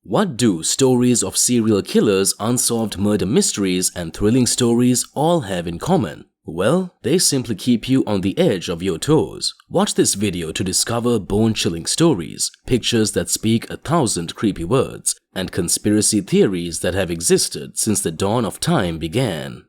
What do stories of serial killers, unsolved murder mysteries, and thrilling stories all have in common? Well, they simply keep you on the edge of your toes. Watch this video to discover bone-chilling stories, pictures that speak 1,000 creepy words, and conspiracy theories that have existed since the dawn of time began.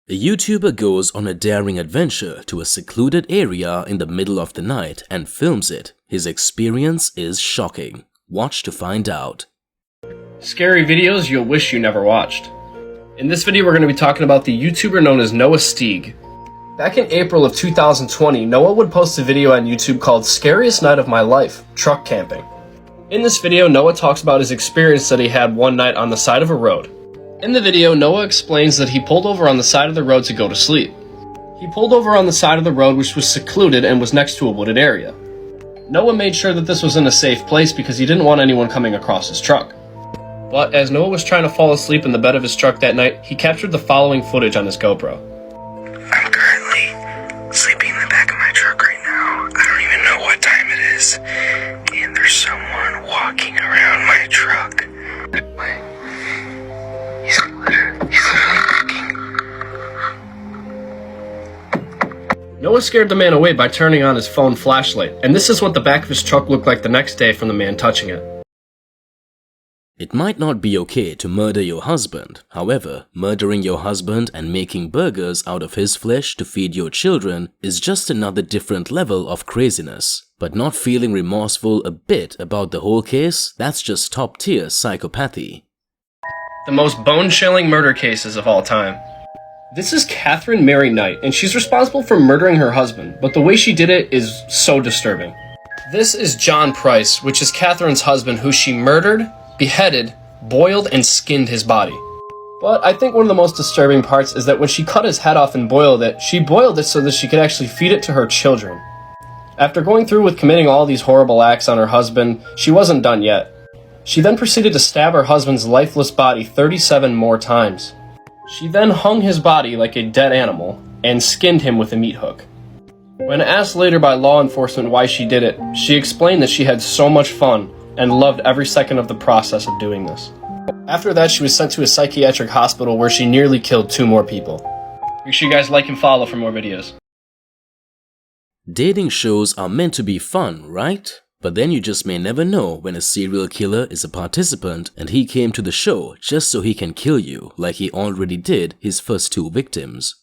A YouTuber goes on a daring adventure to a secluded area in the middle of the night and films it. His experience is shocking. Watch to find out. Scary videos you'll wish you never watched. In this video, we're going to be talking about the YouTuber known as Noah Steeg. Back in April of 2020, Noah would post a video on YouTube called Scariest Night of My Life, Truck Camping. In this video, Noah talks about his experience that he had one night on the side of a road. In the video, Noah explains that he pulled over on the side of the road to go to sleep. He pulled over on the side of the road which was secluded and was next to a wooded area. Noah made sure that this was in a safe place because he didn't want anyone coming across his truck. But as Noah was trying to fall asleep in the bed of his truck that night, he captured the following footage on his GoPro. I'm currently sleeping in the back of my truck right now. I don't even know what time it is. And there's someone walking around my truck. He's literally walking. Noah scared the man away by turning on his phone flashlight, and this is what the back of his truck looked like the next day from the man touching it. It might not be okay to murder your husband. However, murdering your husband and making burgers out of his flesh to feed your children is just another different level of craziness. But not feeling remorseful a bit about the whole case, that's just top-tier psychopathy. The most bone-chilling murder cases of all time. This is Catherine Mary Knight, and she's responsible for murdering her husband, but the way she did it is so disturbing. This is John Price, which is Catherine's husband, who she murdered, beheaded, boiled, and skinned his body. But I think one of the most disturbing parts is that when she cut his head off and boiled it, she boiled it so that she could actually feed it to her children. After going through with committing all these horrible acts on her husband, she wasn't done yet. She then proceeded to stab her husband's lifeless body 37 more times. She then hung his body like a dead animal and skinned him with a meat hook. When asked later by law enforcement why she did it, she explained that she had so much fun and loved every second of the process of doing this. After that, she was sent to a psychiatric hospital where she nearly killed 2 more people. Make sure you guys like and follow for more videos. Dating shows are meant to be fun, right? But then you just may never know when a serial killer is a participant and he came to the show just so he can kill you, like he already did his first 2 victims.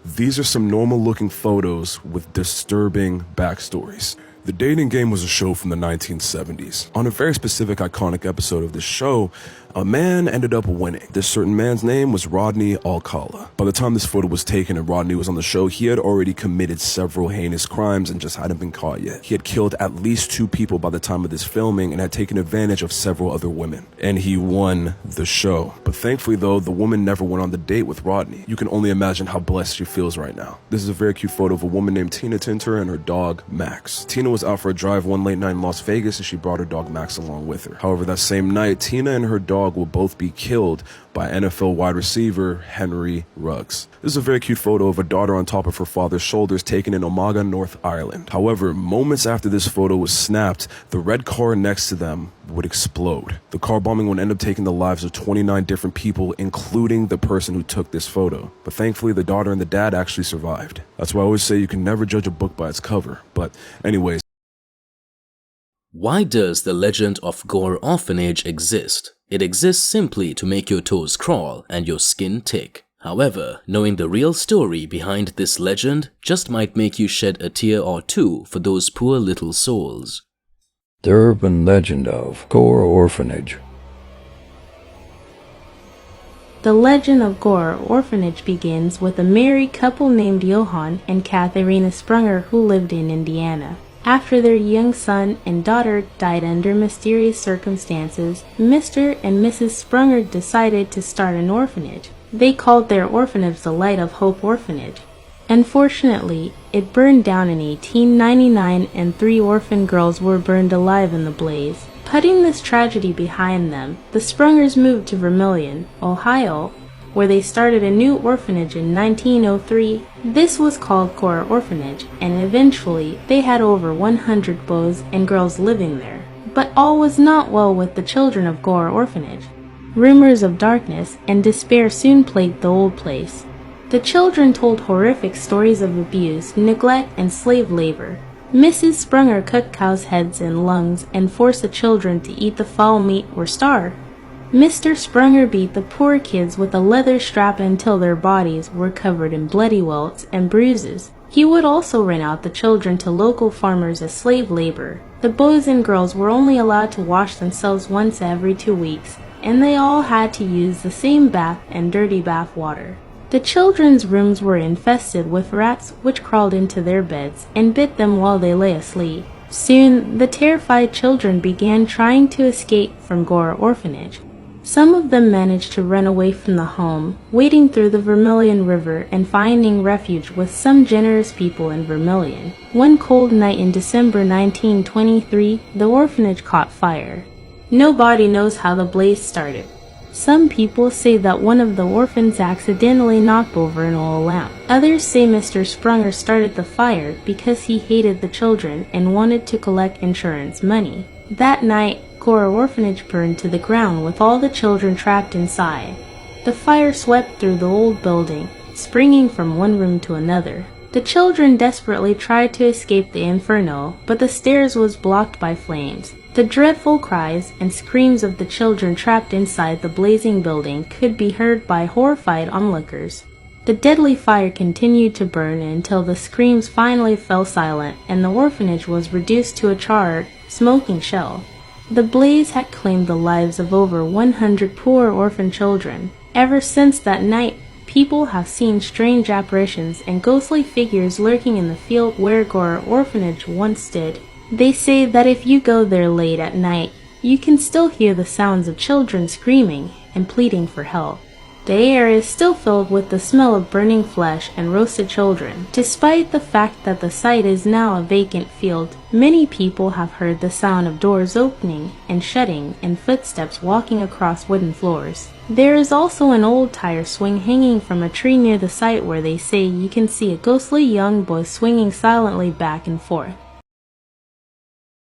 These are some normal-looking photos with disturbing backstories. The Dating Game was a show from the 1970s. On a very specific, iconic episode of this show, a man ended up winning. This certain man's name was Rodney Alcala. By the time this photo was taken and Rodney was on the show, he had already committed several heinous crimes and just hadn't been caught yet. He had killed at least 2 people by the time of this filming and had taken advantage of several other women. And he won the show. But thankfully though, the woman never went on the date with Rodney. You can only imagine how blessed she feels right now. This is a very cute photo of a woman named Tina Tinter and her dog, Max. Tina was out for a drive one late night in Las Vegas and she brought her dog Max along with her. However, that same night, Tina and her dog will both be killed by NFL wide receiver Henry Ruggs. This is a very cute photo of a daughter on top of her father's shoulders taken in Omagh, North Ireland. However, moments after this photo was snapped, the red car next to them would explode. The car bombing would end up taking the lives of 29 different people, including the person who took this photo. But thankfully, the daughter and the dad actually survived. That's why I always say you can never judge a book by its cover. But anyways. Why does the legend of Gore Orphanage exist? It exists simply to make your toes crawl and your skin tick. However, knowing the real story behind this legend just might make you shed a tear or 2 for those poor little souls. The urban legend of Gore Orphanage. The legend of Gore Orphanage begins with a married couple named Johann and Katharina Sprunger who lived in Indiana. After their young son and daughter died under mysterious circumstances, Mr. and Mrs. Sprunger decided to start an orphanage. They called their orphanage the Light of Hope Orphanage. Unfortunately, it burned down in 1899 and 3 orphan girls were burned alive in the blaze. Putting this tragedy behind them, the Sprungers moved to Vermilion, Ohio, where they started a new orphanage in 1903. This was called Gore Orphanage, and eventually they had over 100 boys and girls living there. But all was not well with the children of Gore Orphanage. Rumors of darkness and despair soon plagued the old place. The children told horrific stories of abuse, neglect, and slave labor. Mrs. Sprunger cut cows' heads and lungs and forced the children to eat the foul meat or starve. Mr. Sprunger beat the poor kids with a leather strap until their bodies were covered in bloody welts and bruises. He would also rent out the children to local farmers as slave labor. The boys and girls were only allowed to wash themselves once every 2 weeks, and they all had to use the same bath and dirty bath water. The children's rooms were infested with rats which crawled into their beds and bit them while they lay asleep. Soon, the terrified children began trying to escape from Gore Orphanage. Some of them managed to run away from the home, wading through the Vermilion River and finding refuge with some generous people in Vermilion. One cold night in December 1923, the orphanage caught fire. Nobody knows how the blaze started. Some people say that one of the orphans accidentally knocked over an oil lamp. Others say Mr. Sprunger started the fire because he hated the children and wanted to collect insurance money. That night, Gore Orphanage burned to the ground with all the children trapped inside. The fire swept through the old building, springing from one room to another. The children desperately tried to escape the inferno, but the stairs was blocked by flames. The dreadful cries and screams of the children trapped inside the blazing building could be heard by horrified onlookers. The deadly fire continued to burn until the screams finally fell silent and the orphanage was reduced to a charred, smoking shell. The blaze had claimed the lives of over 100 poor orphan children. Ever since that night, people have seen strange apparitions and ghostly figures lurking in the field where Gore Orphanage once stood. They say that if you go there late at night, you can still hear the sounds of children screaming and pleading for help. The air is still filled with the smell of burning flesh and roasted children. Despite the fact that the site is now a vacant field, many people have heard the sound of doors opening and shutting and footsteps walking across wooden floors. There is also an old tire swing hanging from a tree near the site where they say you can see a ghostly young boy swinging silently back and forth.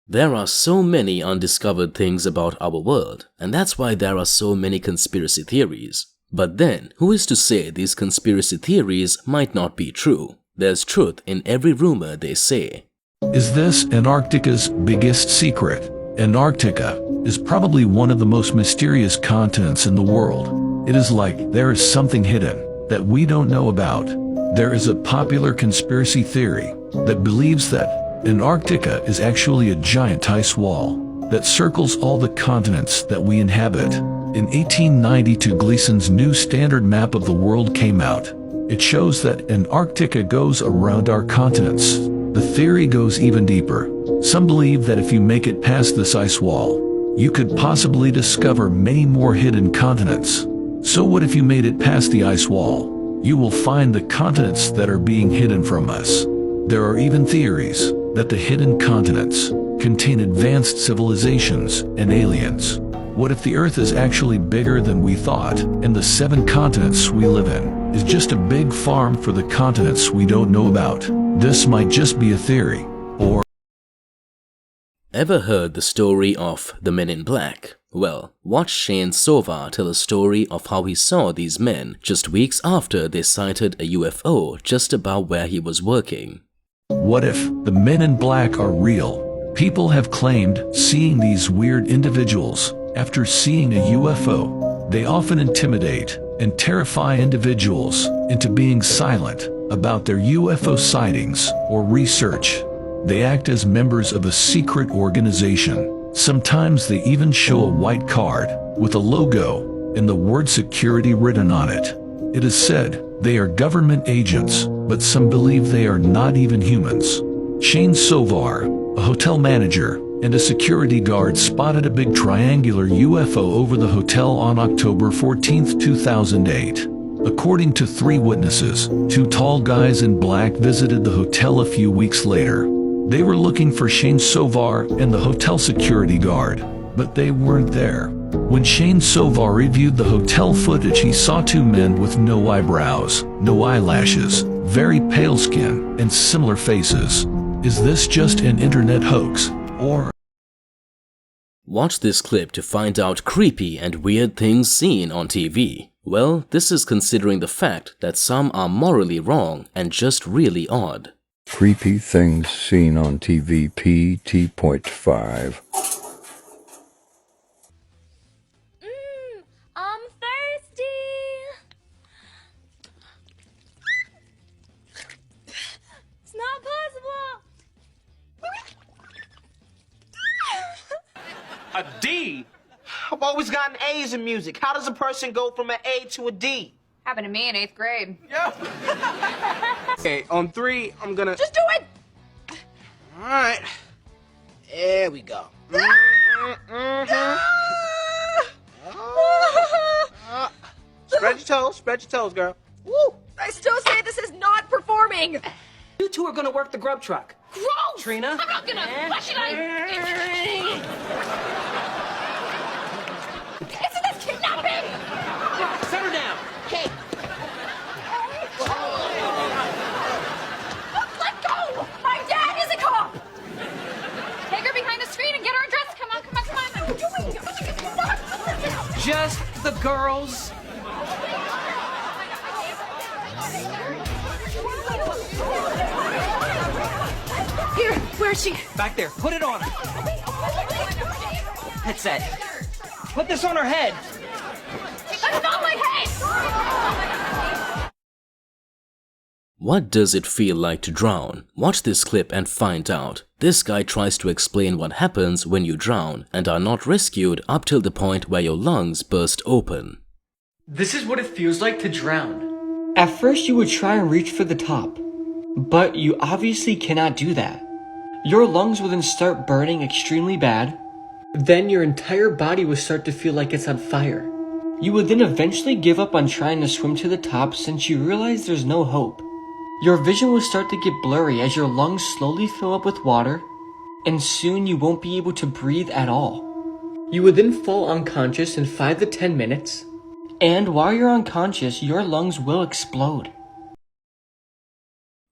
There are so many undiscovered things about our world, and that's why there are so many conspiracy theories. But then, who is to say these conspiracy theories might not be true? There's truth in every rumor they say. Is this Antarctica's biggest secret? Antarctica is probably one of the most mysterious continents in the world. It is like there is something hidden that we don't know about. There is a popular conspiracy theory that believes that Antarctica is actually a giant ice wall that circles all the continents that we inhabit. In 1892, Gleason's new standard map of the world came out. It shows that Antarctica goes around our continents. The theory goes even deeper. Some believe that if you make it past this ice wall, you could possibly discover many more hidden continents. So what if you made it past the ice wall? You will find the continents that are being hidden from us. There are even theories that the hidden continents contain advanced civilizations and aliens. What if the Earth is actually bigger than we thought, and the 7 continents we live in is just a big farm for the continents we don't know about? This might just be a theory, or... Ever heard the story of the Men in Black? Well, watch Shane Sova tell a story of how he saw these men just weeks after they sighted a UFO just about where he was working. What if the Men in Black are real? People have claimed seeing these weird individuals after seeing a UFO. They often intimidate and terrify individuals into being silent about their UFO sightings or research. They act as members of a secret organization. Sometimes they even show a white card with a logo and the word security written on it. It is said they are government agents, but some believe they are not even humans. Shane Sovar, a hotel manager and a security guard, spotted a big triangular UFO over the hotel on October 14, 2008. According to 3 witnesses, 2 tall guys in black visited the hotel a few weeks later. They were looking for Shane Sovar and the hotel security guard, but they weren't there. When Shane Sovar reviewed the hotel footage, he saw 2 men with no eyebrows, no eyelashes, very pale skin, and similar faces. Is this just an internet hoax, or Watch this clip to find out creepy and weird things seen on TV. Well, this is considering the fact that some are morally wrong and just really odd. Creepy things seen on TV PT.5. I'm thirsty. It's not possible. A D? I've always gotten A's in music. How does a person go from an A to a D? Happened to me in 8th grade. Okay, on 3, I'm gonna... Just do it! Alright. There we go. Spread your toes, girl. Woo! I still say this is not performing. You two are gonna work the grub truck. Gross! Trina? I'm not gonna. Why should I? Isn't this kidnapping? Set her down. Okay. Let go! My dad is a cop! Take her behind the screen and get her address. Come on. What are you doing? It's not. Just the girls. Here, where is she? Back there. Put it on her. Headset. Put this on her head. That's not my head! What does it feel like to drown? Watch this clip and find out. This guy tries to explain what happens when you drown and are not rescued up till the point where your lungs burst open. This is what it feels like to drown. At first you would try and reach for the top, but you obviously cannot do that. Your lungs will then start burning extremely bad. Then your entire body will start to feel like it's on fire. You would then eventually give up on trying to swim to the top since you realize there's no hope. Your vision will start to get blurry as your lungs slowly fill up with water, and soon you won't be able to breathe at all. You would then fall unconscious in 5 to 10 minutes, and while you're unconscious, your lungs will explode.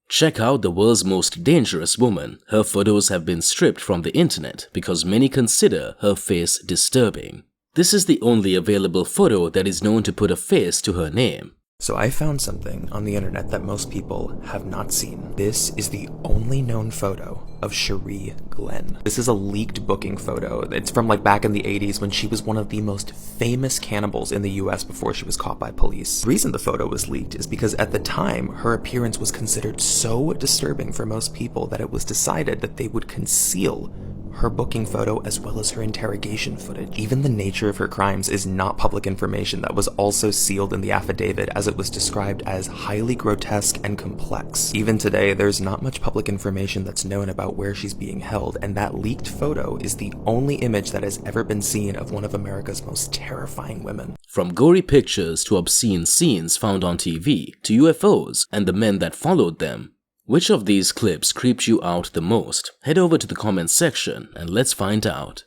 Check out the world's most dangerous woman. Her photos have been stripped from the internet because many consider her face disturbing. This is the only available photo that is known to put a face to her name. So I found something on the internet that most people have not seen. This is the only known photo of Cherie Glenn. This is a leaked booking photo. It's from like back in the 80s when she was one of the most famous cannibals in the US before she was caught by police. The reason the photo was leaked is because at the time, her appearance was considered so disturbing for most people that it was decided that they would conceal her booking photo as well as her interrogation footage. Even the nature of her crimes is not public information that was also sealed in the affidavit, as it was described as highly grotesque and complex. Even today, there's not much public information that's known about where she's being held, and that leaked photo is the only image that has ever been seen of one of America's most terrifying women. From gory pictures to obscene scenes found on TV, to UFOs and the men that followed them, which of these clips creeps you out the most? Head over to the comments section and let's find out.